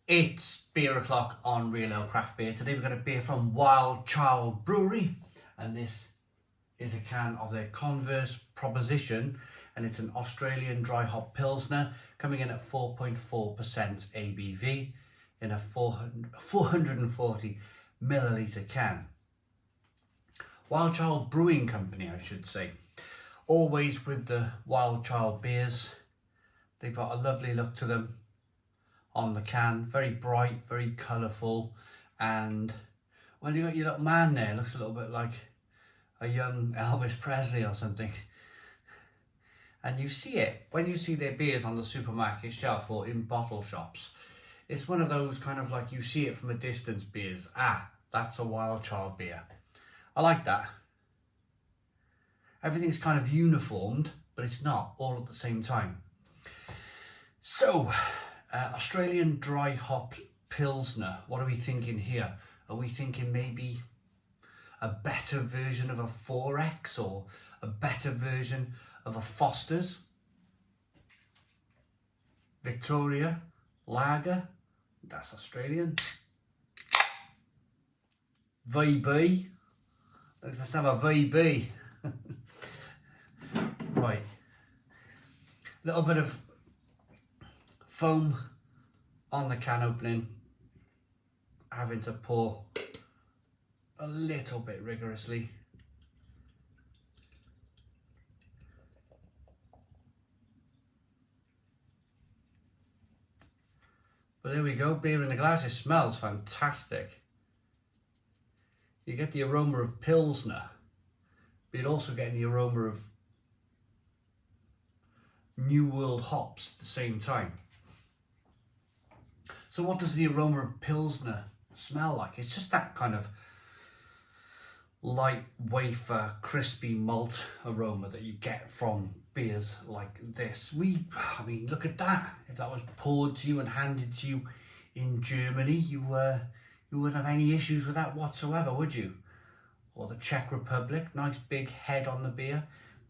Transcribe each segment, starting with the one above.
It's beer o'clock on Real Ale Craft Beer. Today we've got a beer from Wilde Childe Brewery, and this is a can of their Converse Proposition, and it's an Australian dry hop Pilsner coming in at 4.4% ABV in a 440 milliliter can. Wilde Childe Brewing Company, I should say. Always with the Wilde Childe beers, they've got a lovely look to them on the can, very bright, very colourful, and well, you got your little man there, looks a little bit like a young Elvis Presley or something. And you see it when you see their beers on the supermarket shelf or in bottle shops. It's one of those kind of like you see it from a distance beers. Ah, that's a Wilde Childe beer. I like that. Everything's kind of uniformed, but it's not all at the same time. So, Australian dry hop Pilsner. What are we thinking here? Are we thinking maybe a better version of a 4X or a better version of a Foster's? Victoria Lager, that's Australian. VB, let's have a VB. Right, a little bit of foam on the can opening, having to pour a little bit rigorously. But there we go, beer in the glass. It smells fantastic. You get the aroma of Pilsner, but you're also getting the aroma of New World hops at the same time. So what does the aroma of Pilsner smell like? It's just that kind of light wafer, crispy malt aroma that you get from beers like this. I mean, look at that. If that was poured to you and handed to you in Germany, you wouldn't have any issues with that whatsoever, would you? Or the Czech Republic, nice big head on the beer,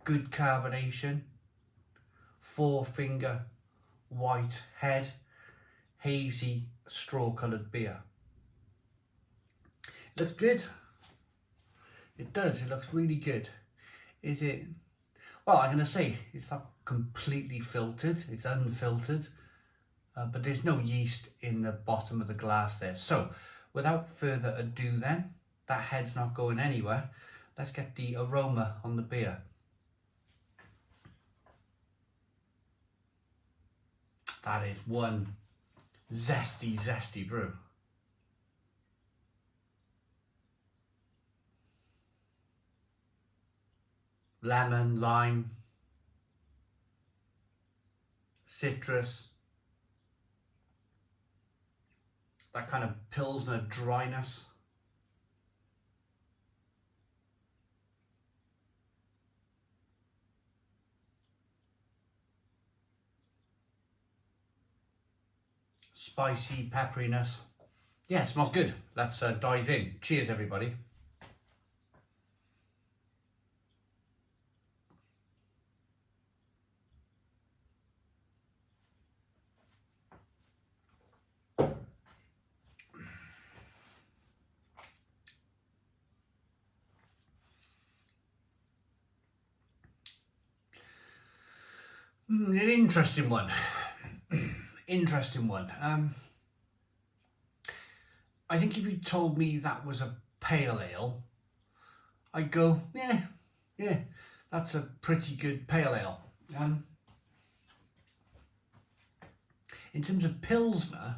good carbonation, 4-finger white head, hazy straw coloured beer. It looks good. It does, it looks really good. Is it? Well, I'm going to say it's not completely filtered, it's unfiltered, but there's no yeast in the bottom of the glass there. So without further ado then, that head's not going anywhere. Let's get the aroma on the beer. That is one zesty brew. Lemon, lime, citrus, that kind of Pilsner dryness. Spicy pepperiness. Yeah, smells good. Let's dive in. Cheers, everybody. An interesting one. Interesting one. I think if you told me that was a pale ale, I'd go, yeah, that's a pretty good pale ale. In terms of Pilsner,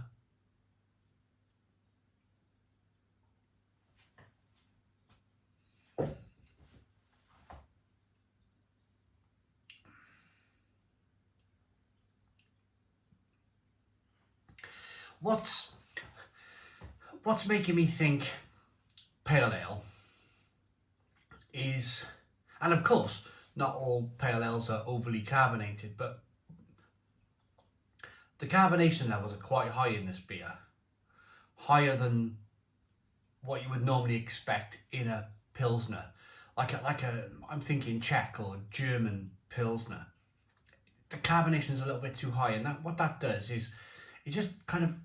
what's making me think pale ale is, and of course not all pale ales are overly carbonated, but the carbonation levels are quite high in this beer, higher than what you would normally expect in a Pilsner, like a I'm thinking Czech or German Pilsner. The carbonation is a little bit too high, and what that does is it just kind of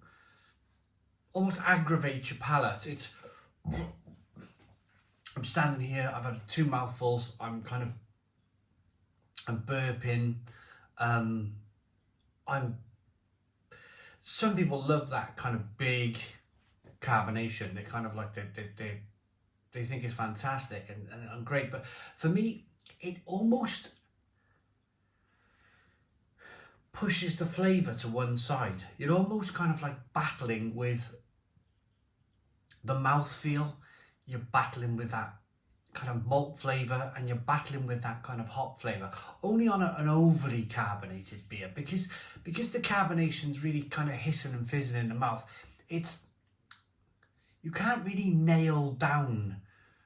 almost aggravates your palate. I'm standing here, I've had 2 mouthfuls, I'm burping. Some people love that kind of big carbonation. They kind of like, they think it's fantastic and great. But for me, it almost pushes the flavour to one side. You're almost kind of like battling with the mouthfeel. You're battling with that kind of malt flavour, and you're battling with that kind of hop flavour, only on an overly carbonated beer, because the carbonation's really kind of hissing and fizzing in the mouth. You can't really nail down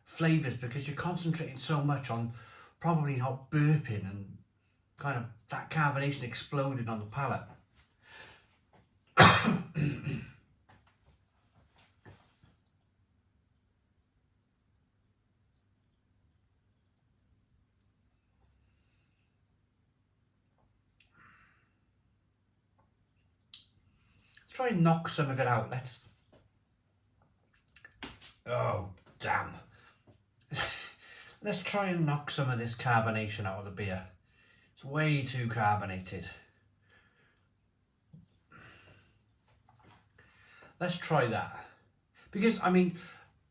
flavours because you're concentrating so much on probably not burping and kind of that carbonation exploding on the palate. Let's try and knock some of it out. Oh, damn. Let's try and knock some of this carbonation out of the beer. It's way too carbonated. Let's try that. Because, I mean,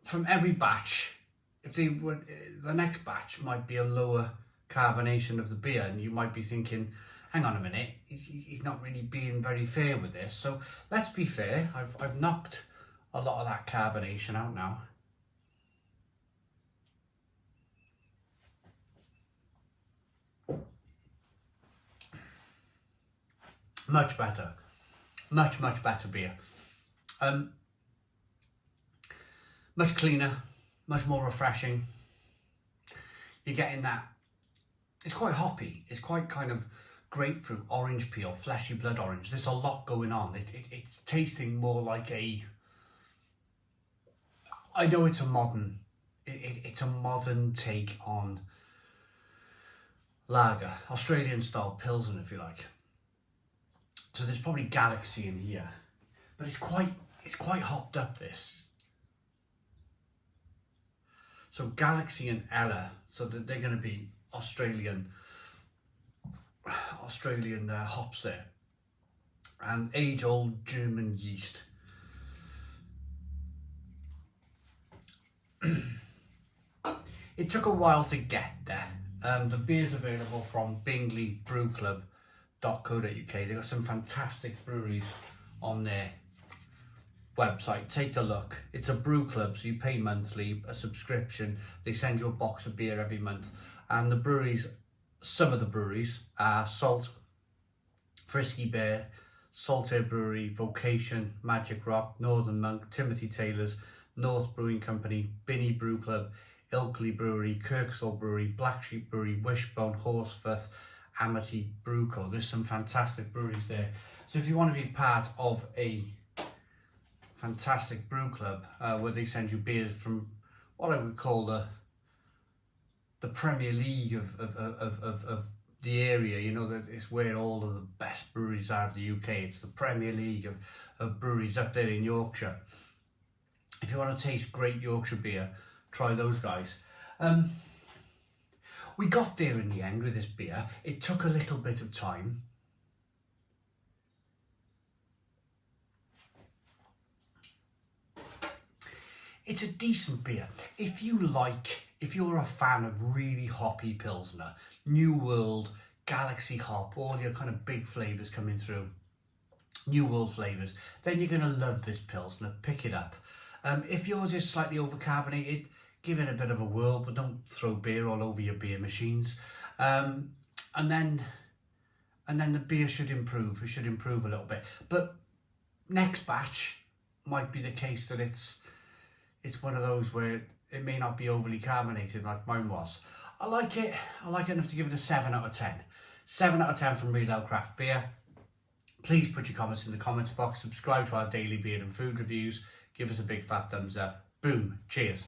from every batch, the next batch might be a lower carbonation of the beer, and you might be thinking, hang on a minute, he's not really being very fair with this. So let's be fair. I've knocked a lot of that carbonation out now. Much better. Much better beer. Much cleaner, much more refreshing. You're getting that, it's quite hoppy, it's quite kind of grapefruit, orange peel, fleshy blood orange. There's a lot going on. It's tasting more like I know it's a modern, it's a modern take on lager, Australian style Pilsner if you like. So there's probably Galaxy in here, but it's quite hopped up, this. So Galaxy and Ella, so that they're going to be Australian hops there, and age-old German yeast. It took a while to get there. The beer's available from bingleybrewclub.co.uk. They've got some fantastic breweries on their website. Take a look. It's a brew club, so you pay monthly, a subscription. They send you a box of beer every month. And the breweries, some of the breweries are Salt, Frisky Bear, Saltair Brewery, Vocation, Magic Rock, Northern Monk, Timothy Taylor's, North Brewing Company, Binney Brew Club, Ilkley Brewery, Kirkstall Brewery, Black Sheep Brewery, Wishbone, Horsforth, Amity Brew Co. There's some fantastic breweries there. So if you want to be part of a fantastic brew club where they send you beers from what I would call the Premier League of the area, you know, that it's where all of the best breweries are of the UK. It's the Premier League of breweries up there in Yorkshire. If you want to taste great Yorkshire beer, try those guys. We got there in the end with this beer. It took a little bit of time. It's a decent beer. If you're a fan of really hoppy Pilsner, New World, Galaxy hop, all your kind of big flavours coming through, New World flavours, then you're going to love this Pilsner. Pick it up. If yours is slightly overcarbonated, give it a bit of a whirl, but don't throw beer all over your beer machines. And then the beer should improve. It should improve a little bit. But next batch might be the case that it's one of those where it may not be overly carbonated like mine was. I like it. I like it enough to give it a 7 out of 10. 7 out of 10 from Real Ale Craft Beer. Please put your comments in the comments box. Subscribe to our daily beer and food reviews. Give us a big fat thumbs up. Boom. Cheers.